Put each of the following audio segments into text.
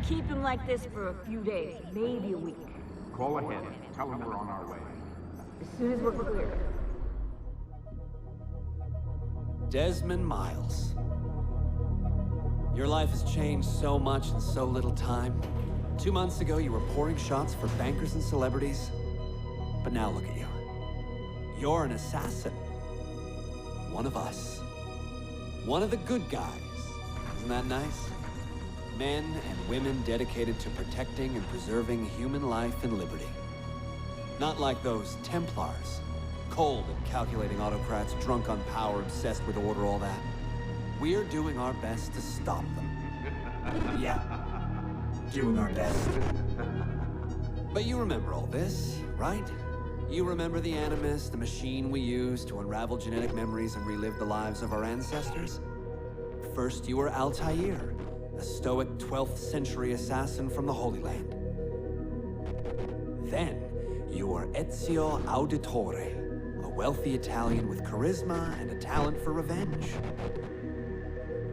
keep him like this for a few days, maybe a week. Call ahead. Tell him we're on our way. As soon as we're clear. Desmond Miles. Your life has changed so much in so little time. 2 months ago, you were pouring shots for bankers and celebrities. But now look at you. You're an assassin. One of us. One of the good guys. Isn't that nice? Men and women dedicated to protecting and preserving human life and liberty. Not like those Templars. Cold and calculating autocrats, drunk on power, obsessed with order, all that. We're doing our best to stop them. Yeah. Doing our best. But you remember all this, right? You remember the Animus, the machine we used to unravel genetic memories and relive the lives of our ancestors? First, you were Altair, a stoic 12th century assassin from the Holy Land. Then, you were Ezio Auditore, a wealthy Italian with charisma and a talent for revenge.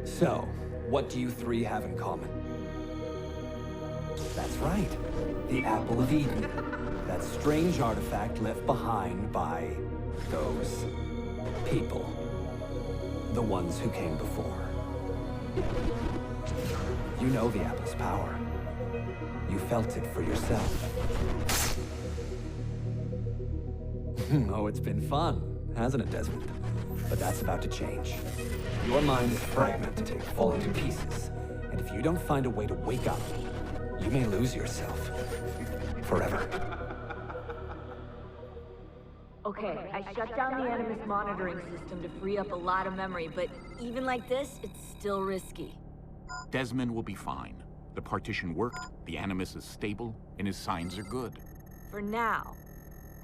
So, what do you three have in common? That's right, the Apple of Eden. That strange artifact left behind by those people. The ones who came before. You know the apple's power. You felt it for yourself. Oh, it's been fun, hasn't it, Desmond? But that's about to change. Your mind is fragmented and falling to pieces. And if you don't find a way to wake up, you may lose yourself. Forever. Okay, I shut down the Animus monitoring system to free up a lot of memory, but even like this, it's still risky. Desmond will be fine. The partition worked, the Animus is stable, and his signs are good. For now.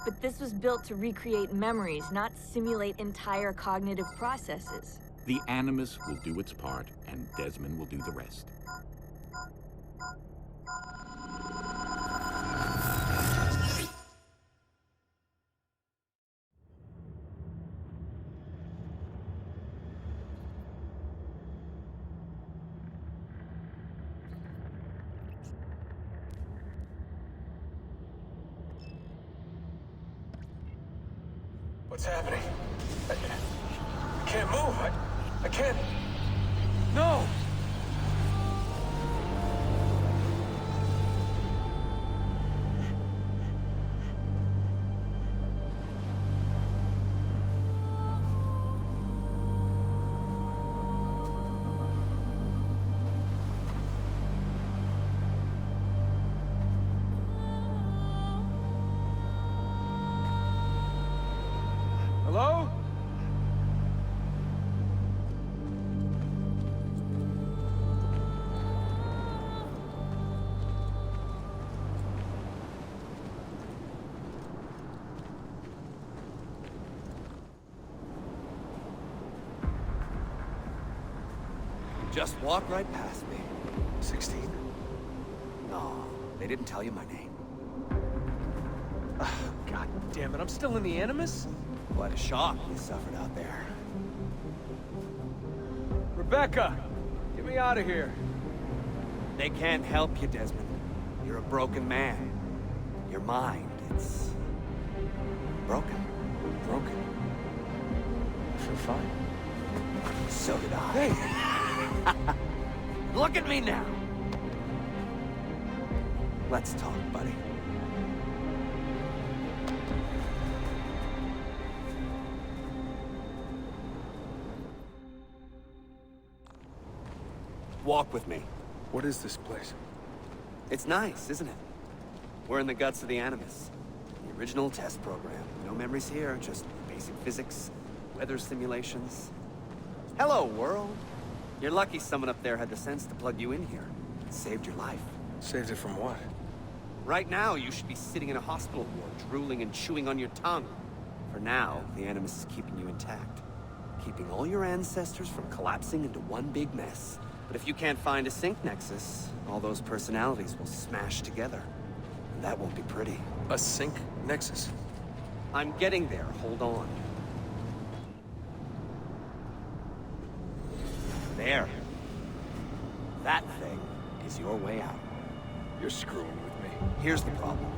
But this was built to recreate memories, not simulate entire cognitive processes. The Animus will do its part, and Desmond will do the rest. What's happening? I can't move. I can't. No! Hello? Just walk right past me. 16. No, they didn't tell you my name. God damn it, I'm still in the Animus? What a shock you suffered out there. Rebecca! Get me out of here. They can't help you, Desmond. You're a broken man. Your mind, it's... broken. Broken. I feel fine. So did I. Hey! Look at me now! Let's talk, buddy. Walk with me. What is this place? It's nice, isn't it? We're in the guts of the Animus. The original test program. No memories here, just basic physics, weather simulations. Hello, world. You're lucky someone up there had the sense to plug you in here. It saved your life. Saved it from what? Right now, you should be sitting in a hospital ward, drooling and chewing on your tongue. For now, the Animus is keeping you intact. Keeping all your ancestors from collapsing into one big mess. But if you can't find a sync nexus, all those personalities will smash together. And that won't be pretty. A sync nexus? I'm getting there, hold on. There. That thing is your way out. You're screwing with me. Here's the problem.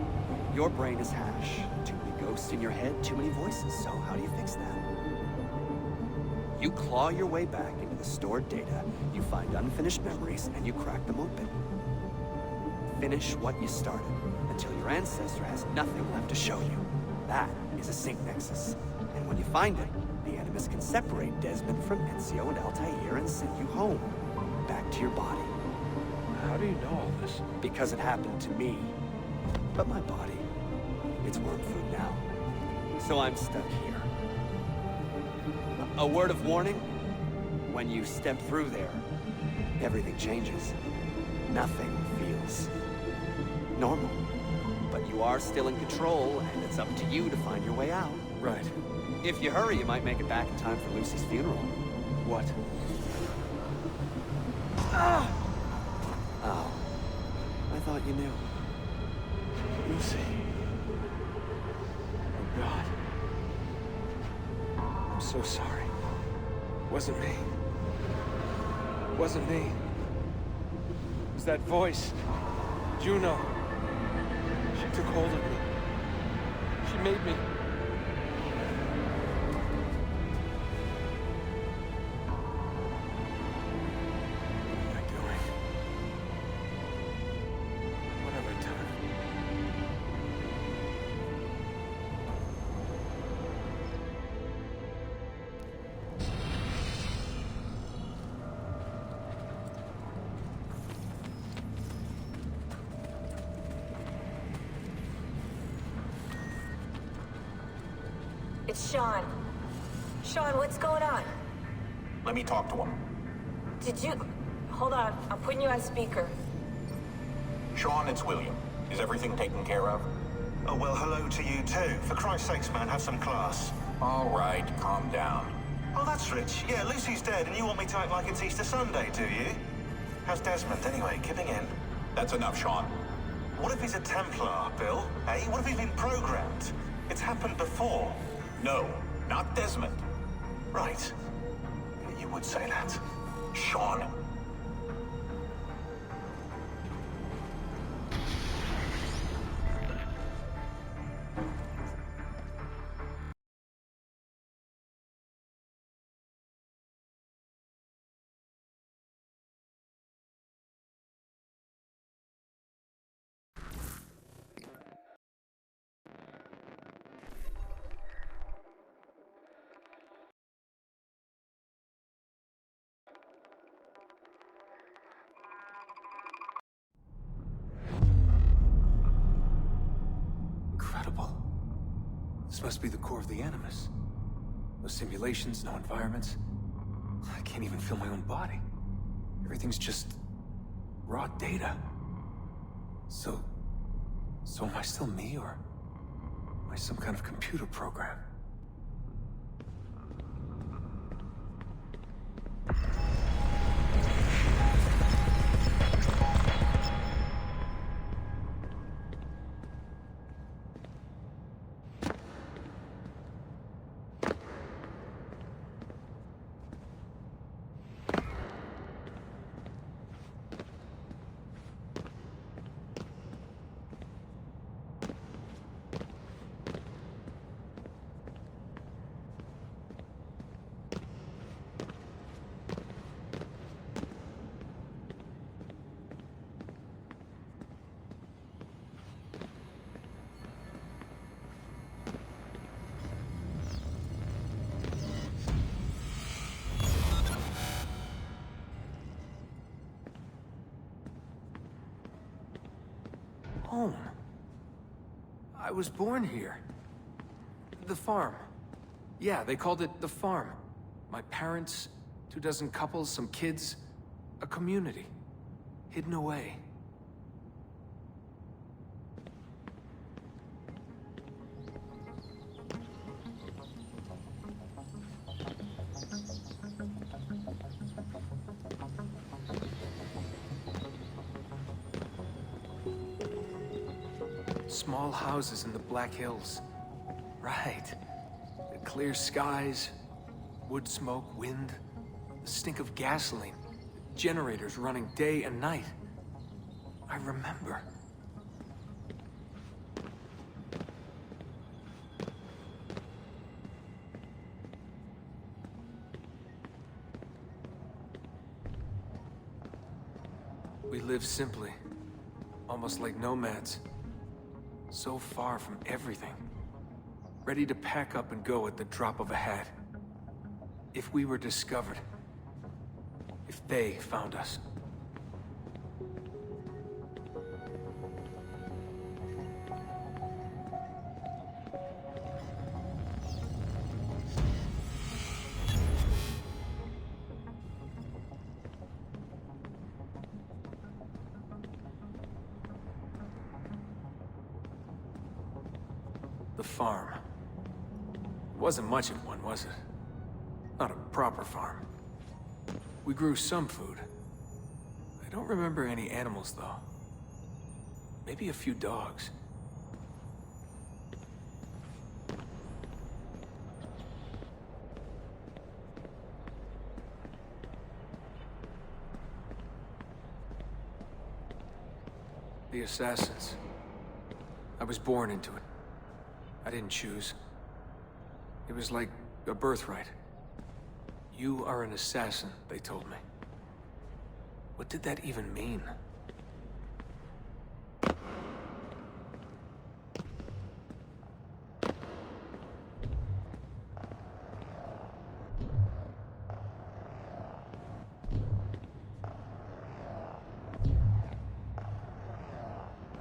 Your brain is hash. Too many ghosts in your head, too many voices. So how do you fix that? You claw your way back into the stored data, you find unfinished memories, and you crack them open. Finish what you started, until your ancestor has nothing left to show you. That is a sync nexus. And when you find it, the Animus can separate Desmond from Ezio and Altair and send you home. Back to your body. How do you know all this? Because it happened to me. But my body, it's worm food now. So I'm stuck here. A word of warning? When you step through there, everything changes. Nothing feels normal. But you are still in control, and it's up to you to find your way out. Right. If you hurry, you might make it back in time for Lucy's funeral. What? Ah! Oh. I thought you knew. Lucy. Oh, God. I'm so sorry. Wasn't me. Wasn't me. It was that voice. Juno. She took hold of me. She made me. What am I doing? What have I done? It's Sean. Sean, what's going on? Let me talk to him. Did you... Hold on, I'm putting you on speaker. Sean, it's William. Is everything taken care of? Oh, well, hello to you too. For Christ's sakes, man, have some class. All right, calm down. Oh, that's rich. Yeah, Lucy's dead, and you want me to act like it's Easter Sunday, do you? How's Desmond, anyway? Kipping in? That's enough, Sean. What if he's a Templar, Bill? Eh? What if he's been programmed? It's happened before. No, not Desmond. Right. You would say that. Sean. Incredible. This must be the core of the Animus. No simulations, no environments. I can't even feel my own body. Everything's just raw data. So am I still me, or am I some kind of computer program? Home. I was born here. The farm. Yeah, they called it the farm. My parents, 24 couples, some kids, a community. Hidden away. Small houses in the Black Hills. Right. The clear skies, wood smoke, wind, the stink of gasoline, generators running day and night. I remember. We live simply, almost like nomads. So far from everything. Ready to pack up and go at the drop of a hat. If we were discovered. If they found us. The farm. It wasn't much of one, was it? Not a proper farm. We grew some food. I don't remember any animals, though. Maybe a few dogs. The assassins. I was born into it. I didn't choose. It was like a birthright. You are an assassin, they told me. What did that even mean?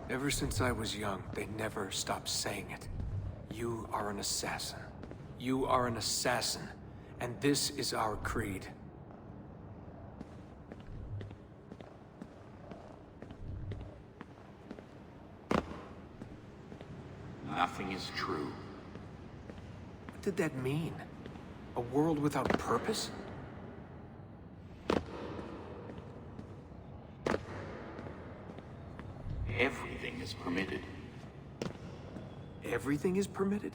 Ever since I was young, they never stopped saying it. You are an assassin. You are an assassin. And this is our creed. Nothing is true. What did that mean? A world without purpose? Everything is permitted. Everything is permitted?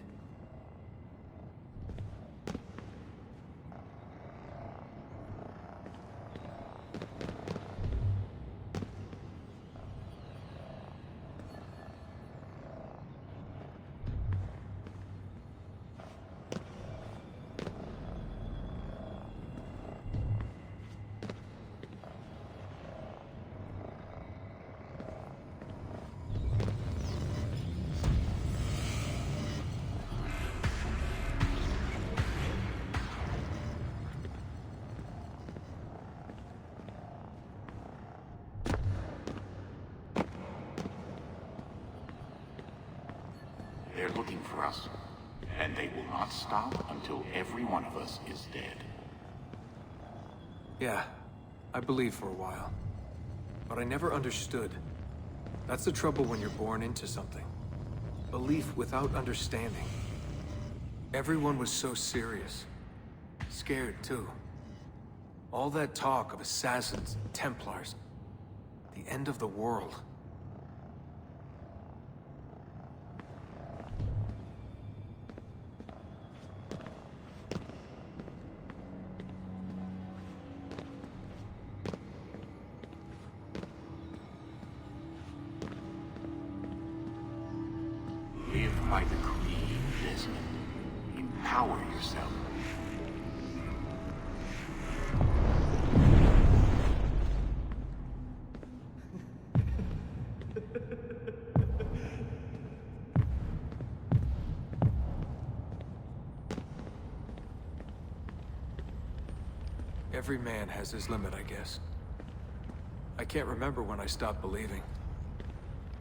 They're looking for us, and they will not stop until every one of us is dead. Yeah, I believed for a while. But I never understood. That's the trouble when you're born into something. Belief without understanding. Everyone was so serious. Scared, too. All that talk of assassins, Templars. The end of the world. Live by the creed, Desmond. Empower yourself. Every man has his limit, I guess. I can't remember when I stopped believing.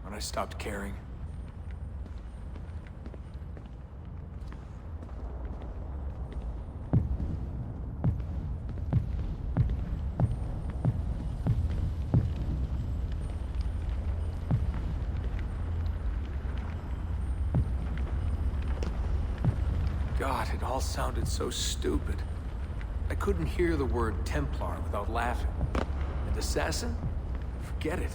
When I stopped caring. God, it all sounded so stupid. I couldn't hear the word Templar without laughing. And assassin? Forget it.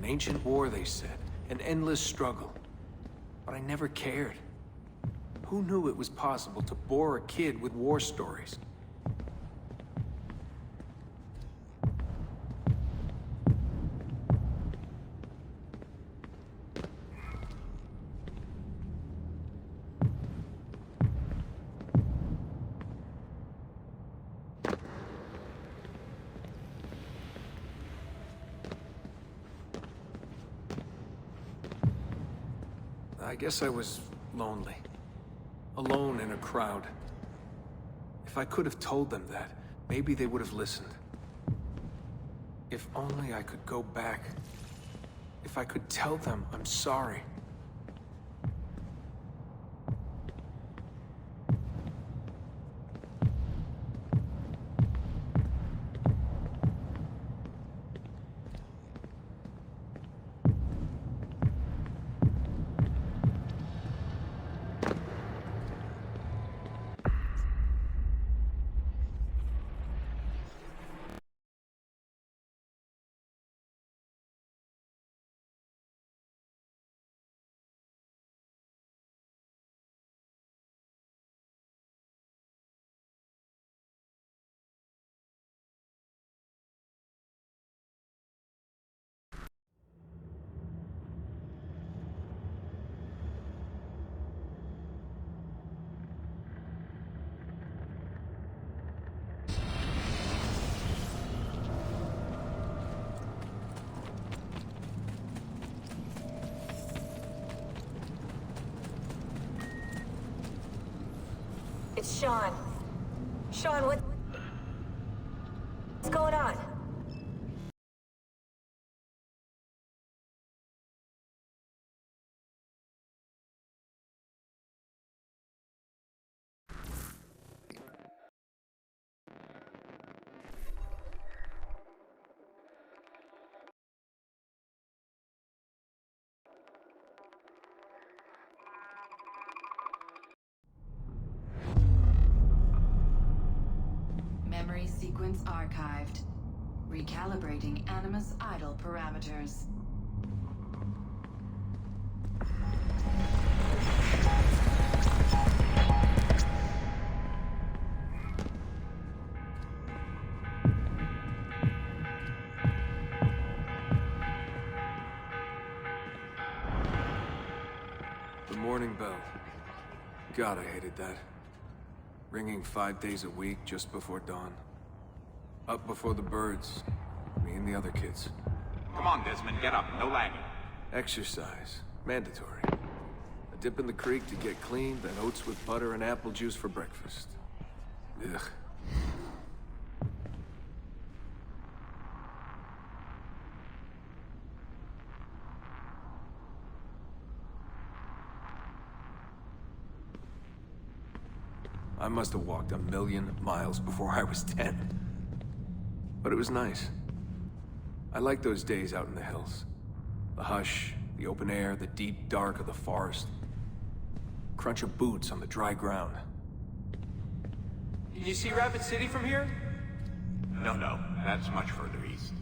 Ancient war, they said. An endless struggle. But I never cared. Who knew it was possible to bore a kid with war stories? I guess I was lonely. Alone in a crowd. If I could have told them that, maybe they would have listened. If only I could go back. If I could tell them I'm sorry. It's Sean. Sean, what's going on? Memory sequence archived. Recalibrating Animus idle parameters. The morning bell. God, I hated that. Ringing 5 days a week just before dawn. Up before the birds. Me and the other kids. Come on, Desmond, get up. No lagging. Exercise. Mandatory. A dip in the creek to get clean, then oats with butter and apple juice for breakfast. Ugh. I must have walked 1,000,000 miles before I was 10. But it was nice. I liked those days out in the hills. The hush, the open air, the deep dark of the forest. Crunch of boots on the dry ground. Can you see Rapid City from here? No, that's much further east.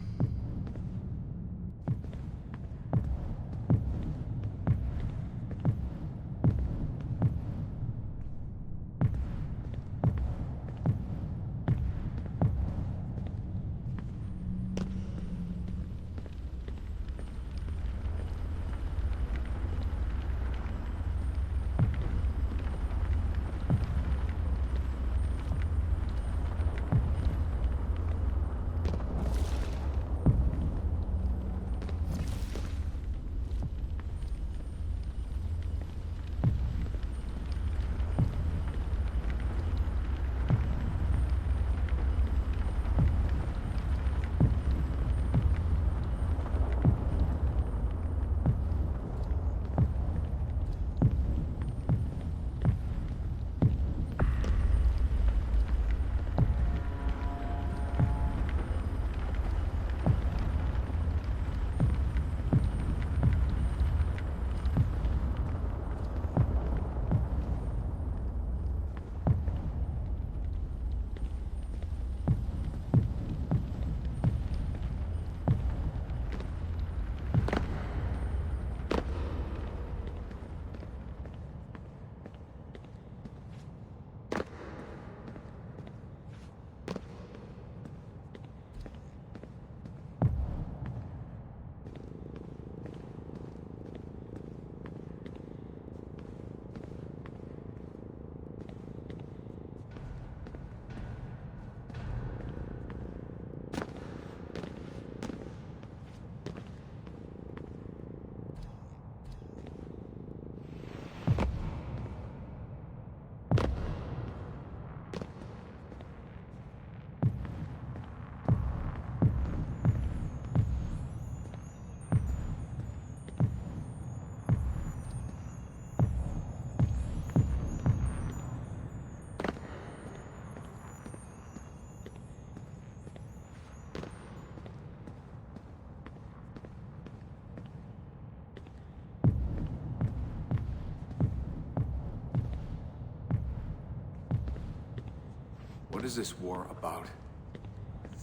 What is this war about?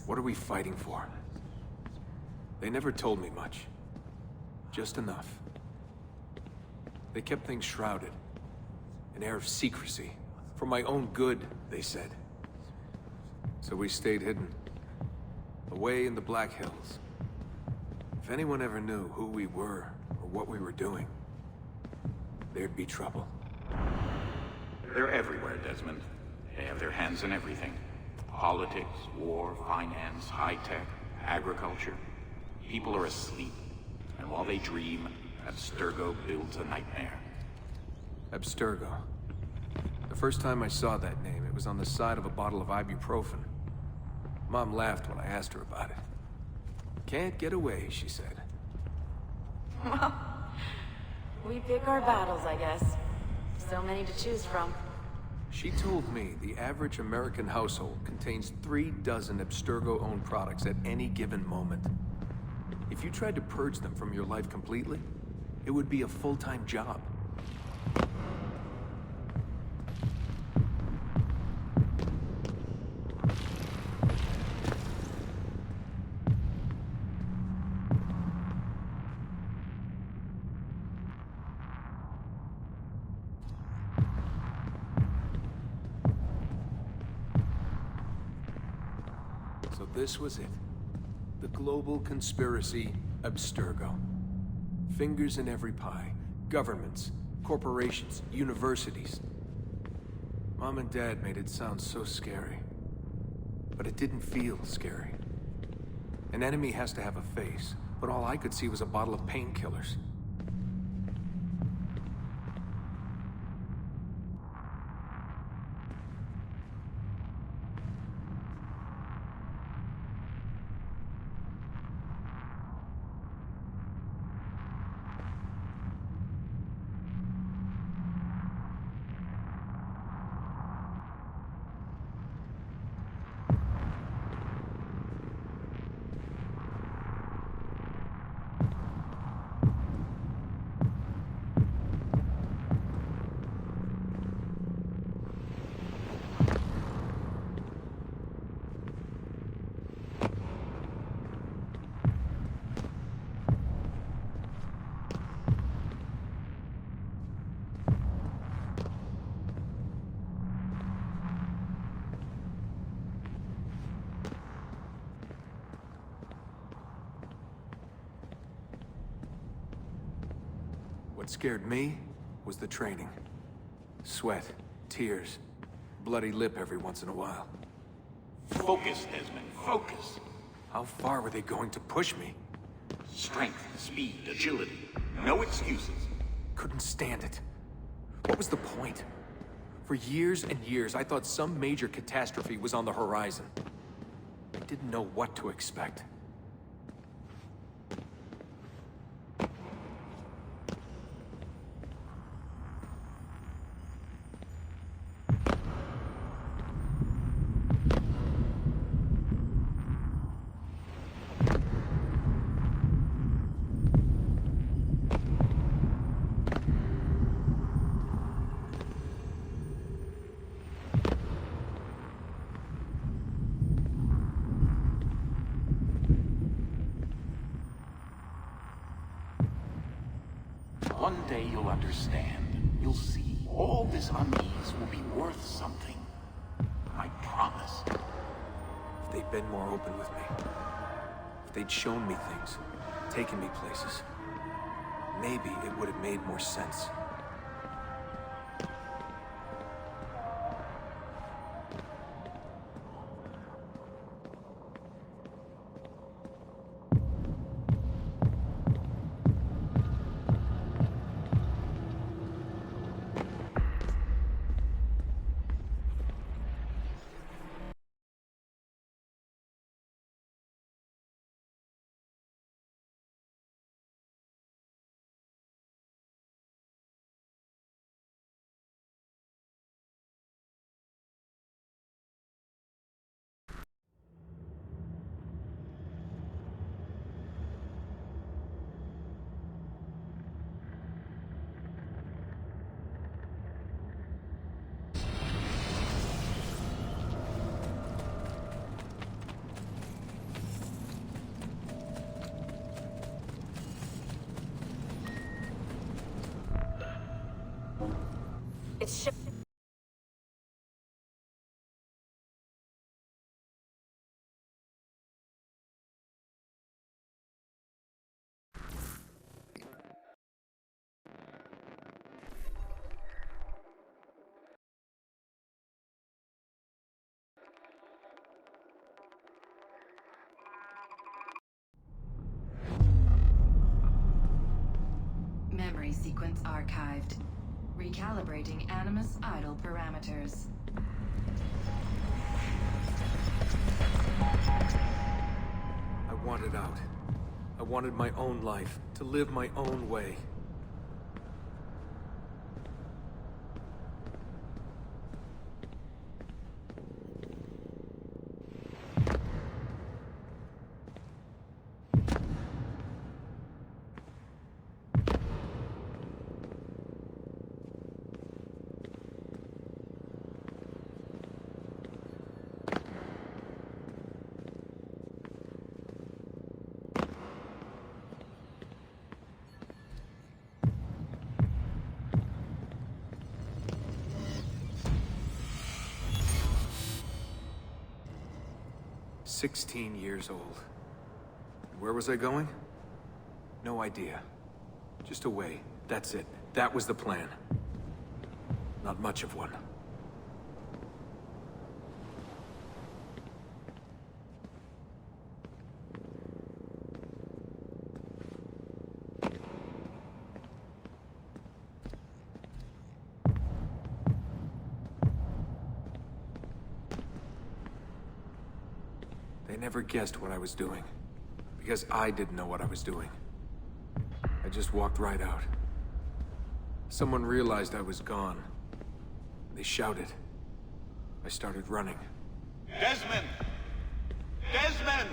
What are we fighting for? They never told me much. Just enough. They kept things shrouded. An air of secrecy. For my own good, they said. So we stayed hidden. Away in the Black Hills. If anyone ever knew who we were, or what we were doing, there'd be trouble. They're everywhere, Desmond. They have their hands in everything. Politics, war, finance, high-tech, agriculture. People are asleep, and while they dream, Abstergo builds a nightmare. Abstergo. The first time I saw that name, it was on the side of a bottle of ibuprofen. Mom laughed when I asked her about it. Can't get away, she said. Well, we pick our battles, I guess. So many to choose from. She told me the average American household contains 3 dozen Abstergo-owned products at any given moment. If you tried to purge them from your life completely, it would be a full-time job. So this was it. The global conspiracy, Abstergo. Fingers in every pie. Governments, corporations, universities. Mom and Dad made it sound so scary. But it didn't feel scary. An enemy has to have a face, but all I could see was a bottle of painkillers. What scared me was the training. Sweat, tears, bloody lip every once in a while. Focus, Desmond, focus. How far were they going to push me? Strength, speed, agility. No excuses. Couldn't stand it. What was the point? For years and years, I thought some major catastrophe was on the horizon. I didn't know what to expect. One day you'll understand. You'll see. All this unease will be worth something. I promise. If they'd been more open with me. If they'd shown me things, taken me places. Maybe it would have made more sense. It's sh- Memory sequence archived. Recalibrating Animus idle parameters. I wanted out. I wanted my own life, to live my own way. "16 years old. Where was I going? No idea. Just away. That's it. That was the plan. Not much of one. They never guessed what I was doing. Because I didn't know what I was doing. I just walked right out. Someone realized I was gone. They shouted. I started running. Desmond! Desmond!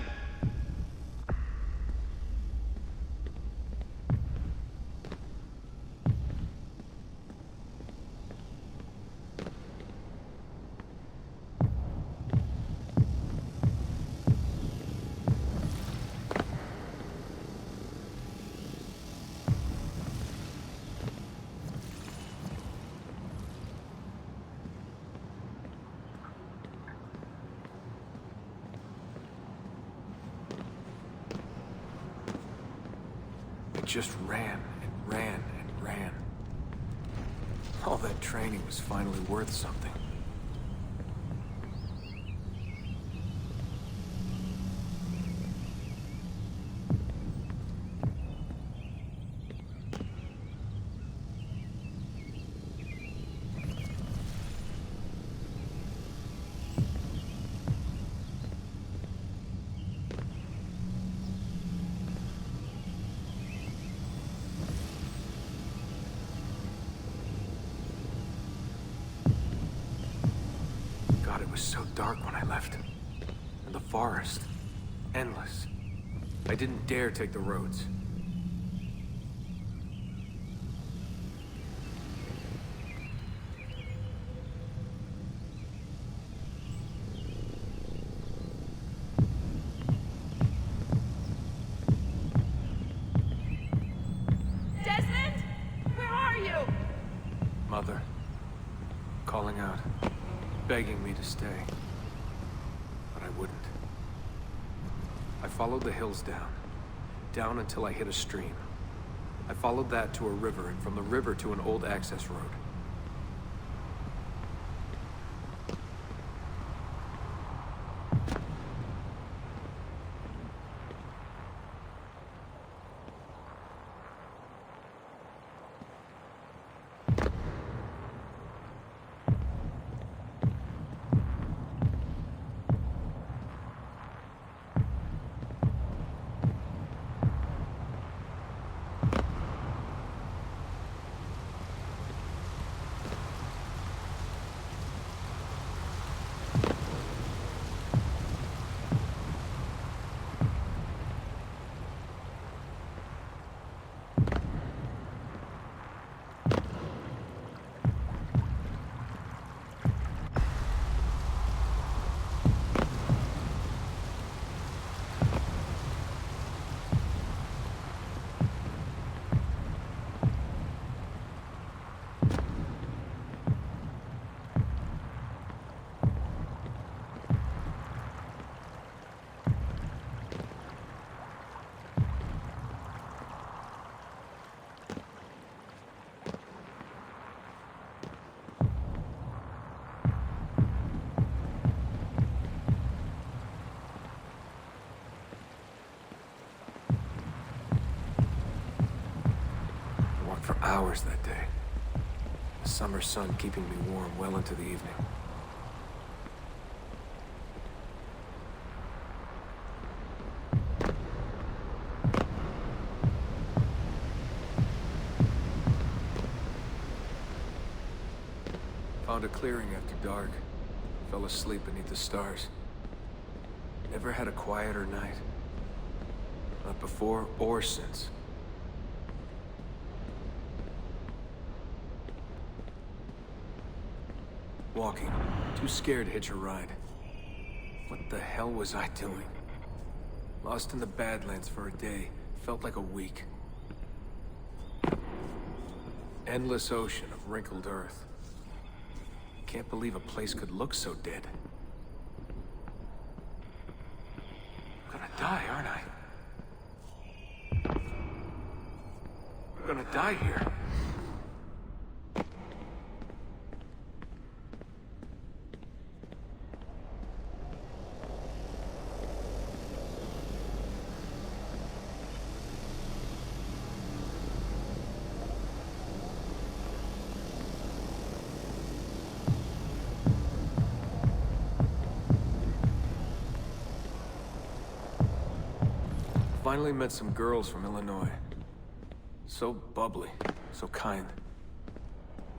I just ran and ran and ran. All that training was finally worth something. God, it was so dark when I left. And the forest. Endless. I didn't dare take the roads. Desmond! Where are you? Mother. Calling out. Begging me to stay. But I wouldn't. I followed the hills down. Down until I hit a stream. I followed that to a river, and from the river to an old access road. hours that day. The summer sun keeping me warm well into the evening. Found a clearing after dark. Fell asleep beneath the stars. Never had a quieter night. Not before or since. Walking. Too scared to hitch a ride. What the hell was I doing? Lost in the Badlands for a day. Felt like a week. Endless ocean of wrinkled earth. Can't believe a place could look so dead. I'm gonna die, aren't I? I'm gonna die here. Finally met some girls from Illinois. So bubbly, so kind.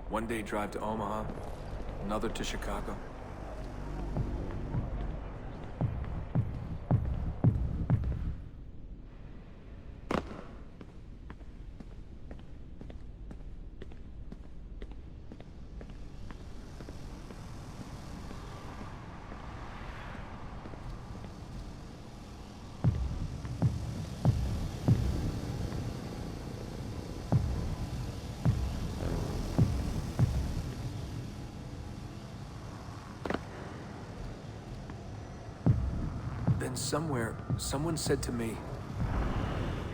One day drive to Omaha, another to Chicago. Then somewhere, someone said to me,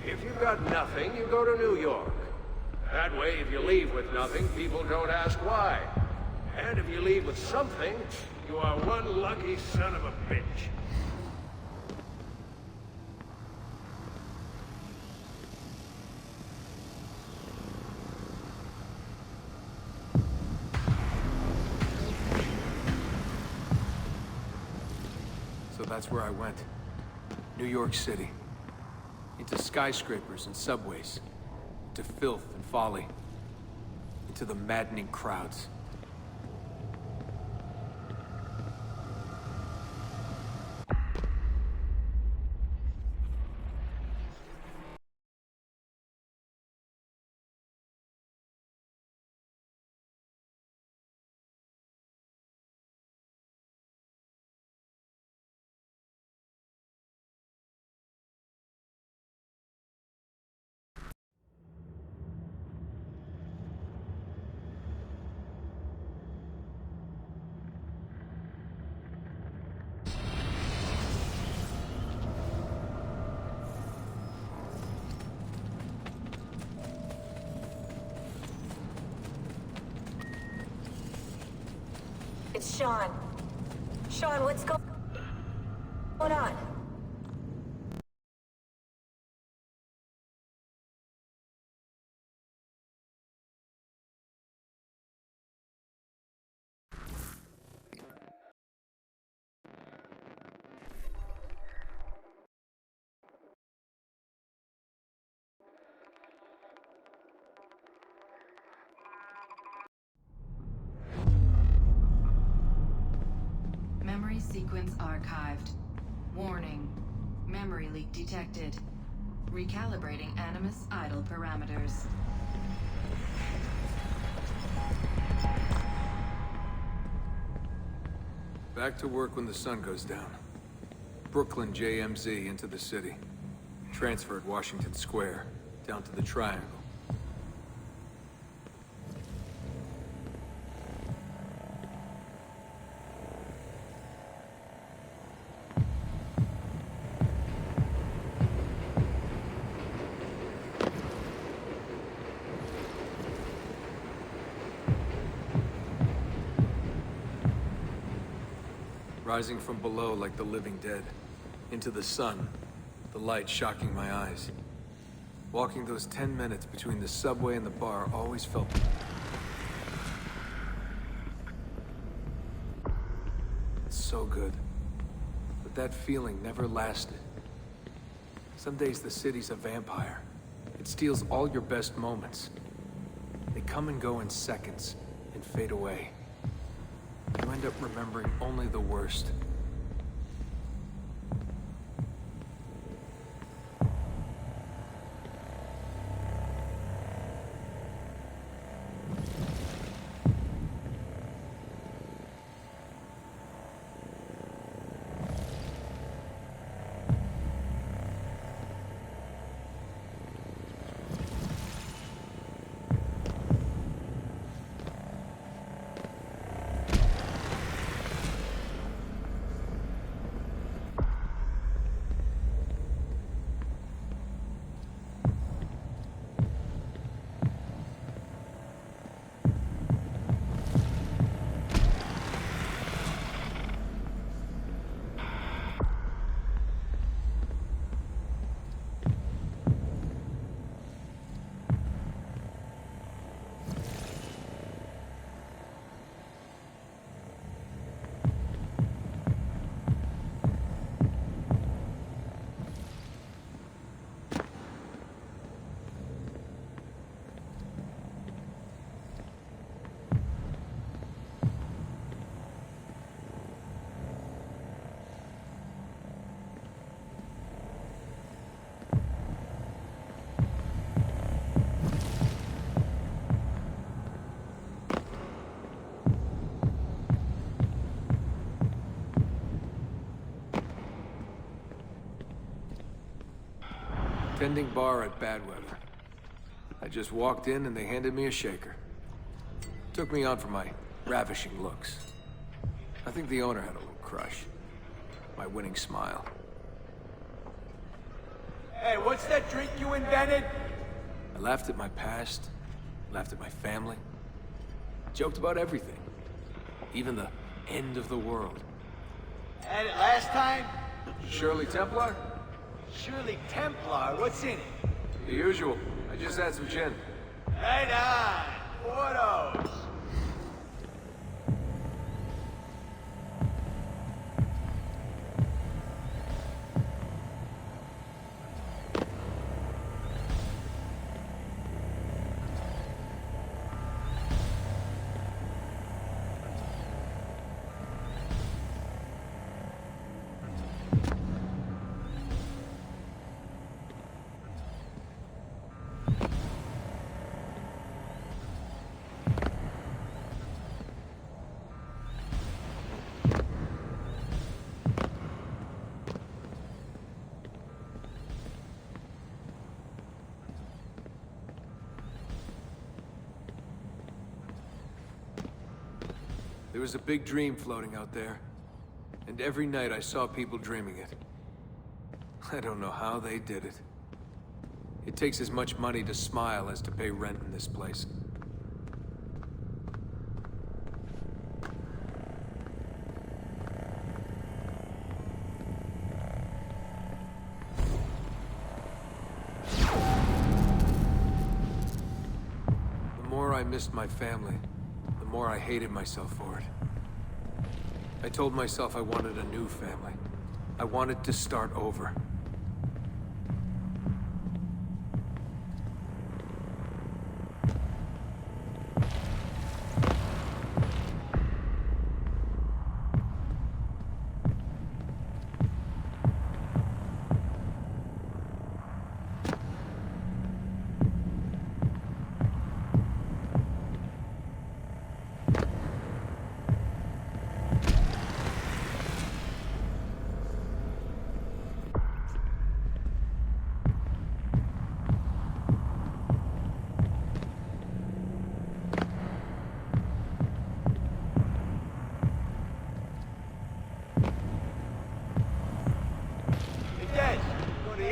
If you've got nothing, you go to New York. That way, if you leave with nothing, people don't ask why. And if you leave with something, you are one lucky son of a bitch. so that's where I went. New York City. Into skyscrapers and subways. Into filth and folly. Into the maddening crowds. It's Sean. Sean, what's going on? Memory sequence archived. Warning. Memory leak detected. Recalibrating Animus idle parameters. Back to work when the sun goes down. Brooklyn JMZ into the city. Transferred Washington Square, down to the Triangle. Rising from below like the living dead. Into the sun, the light shocking my eyes. Walking those 10 minutes between the subway and the bar always felt... so good. But that feeling never lasted. Some days the city's a vampire. It steals all your best moments. They come and go in seconds, and fade away. You end up remembering only the worst. Tending bar at Badweather. I just walked in and they handed me a shaker. Took me on for my ravishing looks. I think the owner had a little crush. My winning smile. Hey, what's that drink you invented? I laughed at my past, laughed at my family, joked about everything. Even the end of the world. Had it last time? Shirley Templar? Shirley Templar, what's in it? The usual. I just had some gin. Right on. Photos. There was a big dream floating out there, and every night I saw people dreaming it. I don't know how they did it. It takes as much money to smile as to pay rent in this place. The more I missed my family, the more I hated myself for it. I told myself I wanted a new family. I wanted to start over.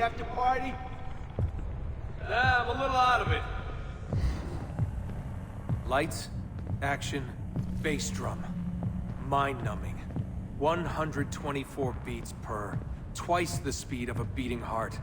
After party? Nah, I'm a little out of it. Lights, action, bass drum. Mind-numbing. 124 beats per. Twice the speed of a beating heart.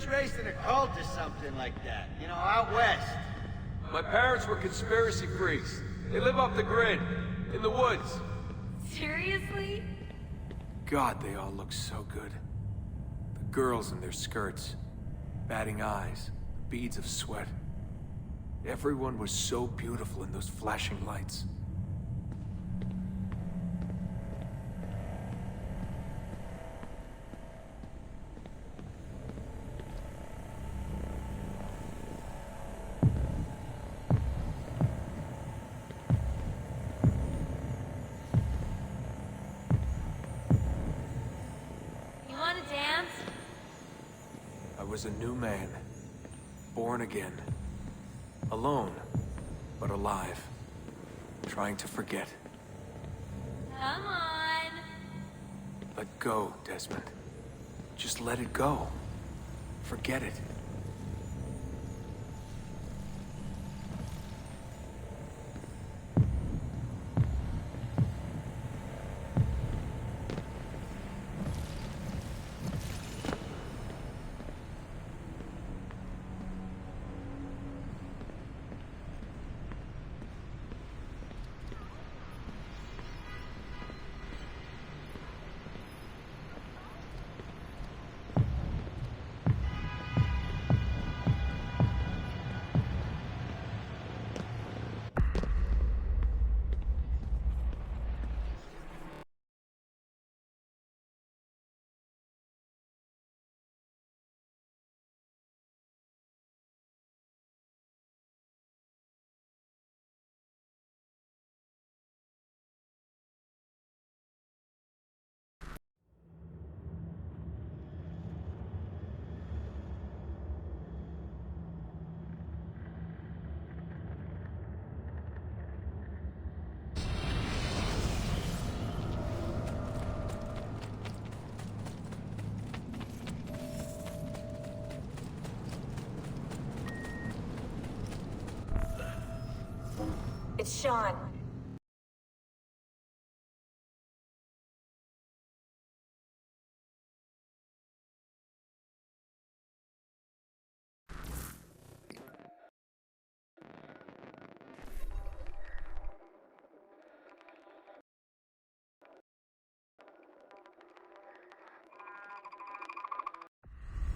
raised in a cult or something like that. You know, out west. My parents were conspiracy freaks. They live off the grid, in the woods. Seriously? God, they all look so good. The girls in their skirts, batting eyes, beads of sweat. Everyone was so beautiful in those flashing lights. Was a new man, born again, alone, but alive, trying to forget. Come on. Let go, Desmond. Just let it go. Forget it. It's Sean.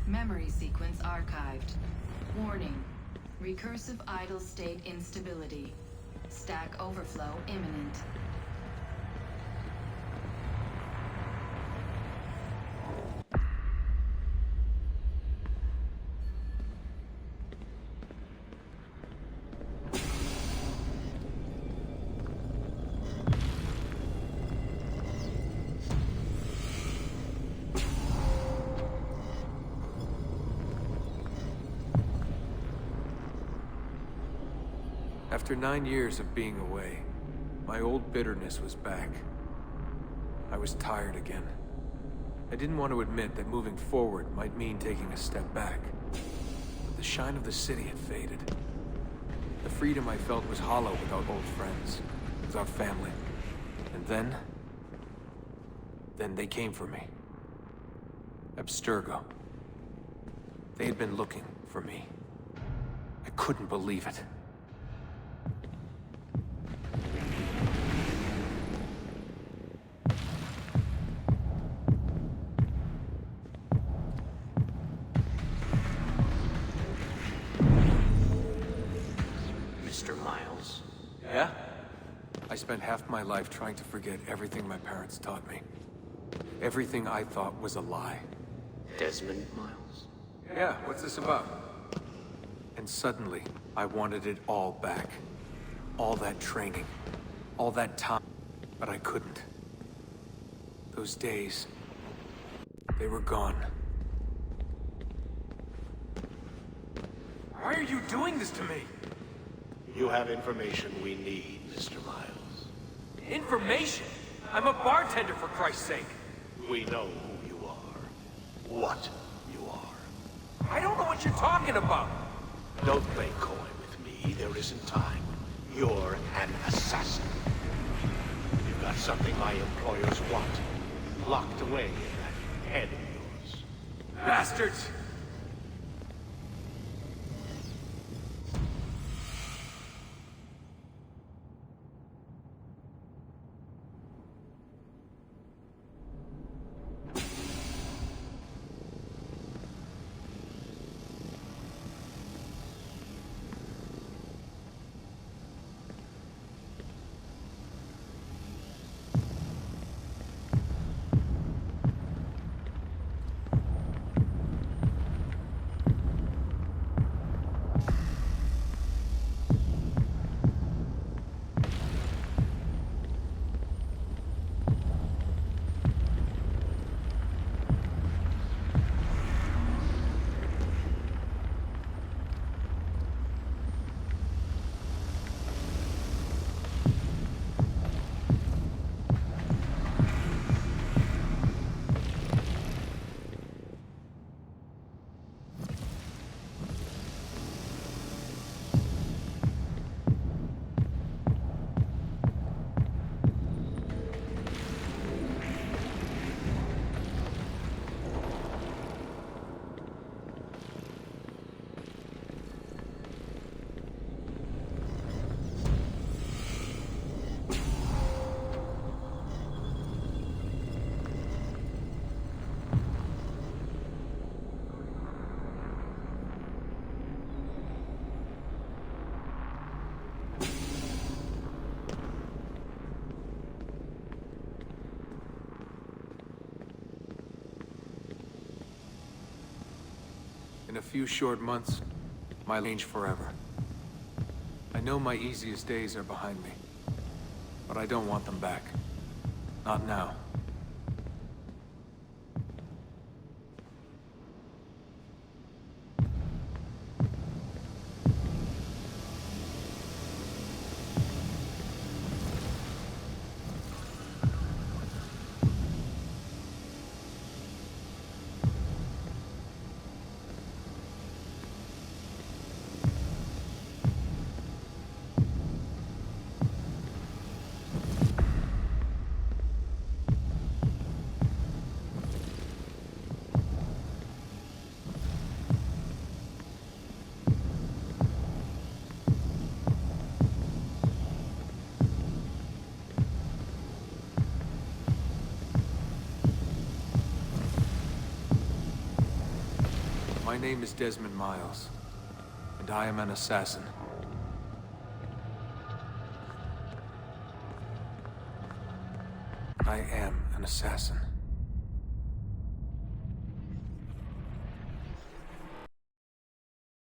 Memory sequence archived. Warning. Recursive idle state instability. Stack overflow imminent. After 9 years of being away, my old bitterness was back. I was tired again. I didn't want to admit that moving forward might mean taking a step back. But the shine of the city had faded. The freedom I felt was hollow without old friends, without family. And then they came for me. Abstergo. They had been looking for me. I couldn't believe it. Mr. Miles. Yeah? I spent half my life trying to forget everything my parents taught me. Everything I thought was a lie. Desmond Miles. Yeah, what's this about? And suddenly, I wanted it all back. All that training. All that time. But I couldn't. Those days, they were gone. Why are you doing this to me? You have information we need, Mr. Miles. Information? I'm a bartender, for Christ's sake. We know who you are. What you are. I don't know what you're talking about. Don't play coy with me. There isn't time. You're an assassin. You've got something my employers want. Locked away in that head of yours. Bastards! a few short months, my change forever. I know my easiest days are behind me, but I don't want them back. Not now. My name is Desmond Miles, and I am an assassin. I am an assassin.